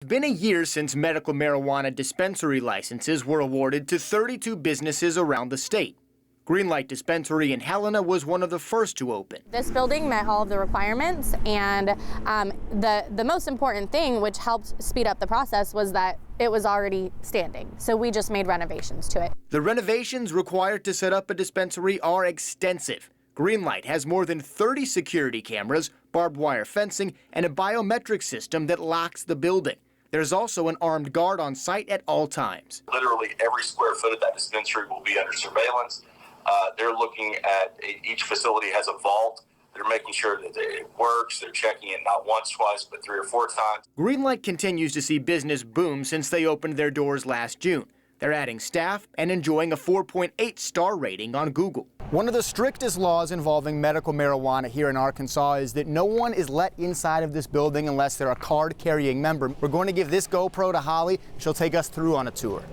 It's been a year since medical marijuana dispensary licenses were awarded to 32 businesses around the state. Greenlight Dispensary in Helena was one of the first to open. This building met all of the requirements, and the most important thing, which helped speed up the process, was that it was already standing. So we just made renovations to it. The renovations required to set up a dispensary are extensive. Greenlight has more than 30 security cameras, barbed wire fencing, and a biometric system that locks the building. There's also an armed guard on site at all times. Literally every square foot of that dispensary will be under surveillance. They're looking at each facility has a vault. They're making sure that it works. They're checking it not once, twice, but 3 or 4 times. Greenlight continues to see business boom since they opened their doors last June. They're adding staff and enjoying a 4.8 star rating on Google. One of the strictest laws involving medical marijuana here in Arkansas is that no one is let inside of this building unless they're a card-carrying member. We're going to give this GoPro to Holly. She'll take us through on a tour.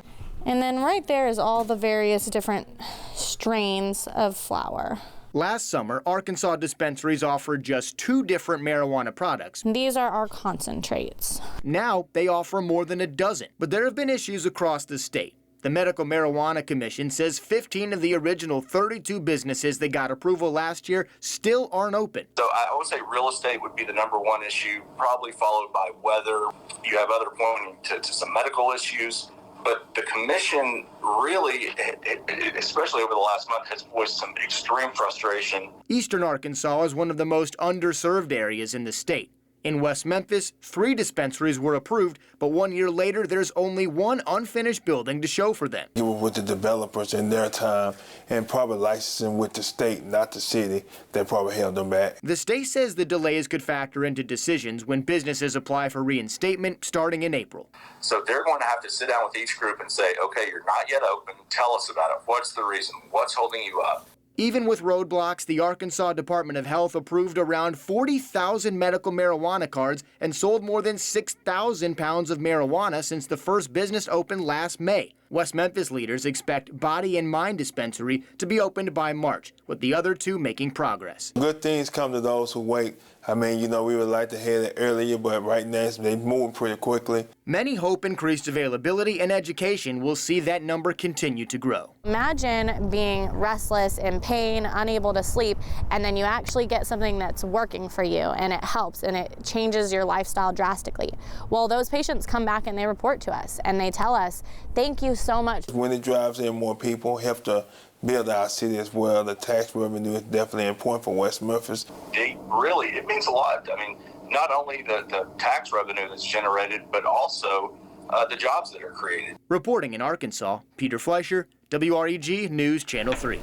And then right there is all the various different strains of flower. Last summer, Arkansas dispensaries offered just 2 different marijuana products. These are our concentrates. Now they offer more than a dozen, but there have been issues across the state. The Medical Marijuana Commission says 15 of the original 32 businesses that got approval last year still aren't open. So I would say real estate would be the #1 issue, probably followed by weather. You have other pointing to some medical issues. But the commission really, especially over the last month, has voiced some extreme frustration. Eastern Arkansas is one of the most underserved areas in the state. In West Memphis, 3 dispensaries were approved, but 1 year later, there's only 1 unfinished building to show for them. It was with the developers in their time and probably licensing with the state, not the city, that probably held them back. The state says the delays could factor into decisions when businesses apply for reinstatement starting in April. So they're going to have to sit down with each group and say, okay, you're not yet open. Tell us about it. What's the reason? What's holding you up? Even with roadblocks, the Arkansas Department of Health approved around 40,000 medical marijuana cards and sold more than 6,000 pounds of marijuana since the first business opened last May. West Memphis leaders expect Body and Mind Dispensary to be opened by March, with the other 2 making progress. Good things come to those who wait. I mean, we would like to have it earlier, but right now they're moving pretty quickly. Many hope increased availability and education will see that number continue to grow. Imagine being restless, in pain, unable to sleep, and then you actually get something that's working for you, and it helps, and it changes your lifestyle drastically. Well, those patients come back and they report to us, and they tell us, thank you so much. When it drives in more people, help to build our city as well. The tax revenue is definitely important for West Memphis. It means a lot. I mean, not only the tax revenue that's generated, but also the jobs that are created. Reporting in Arkansas, Peter Fleischer, WREG News Channel 3.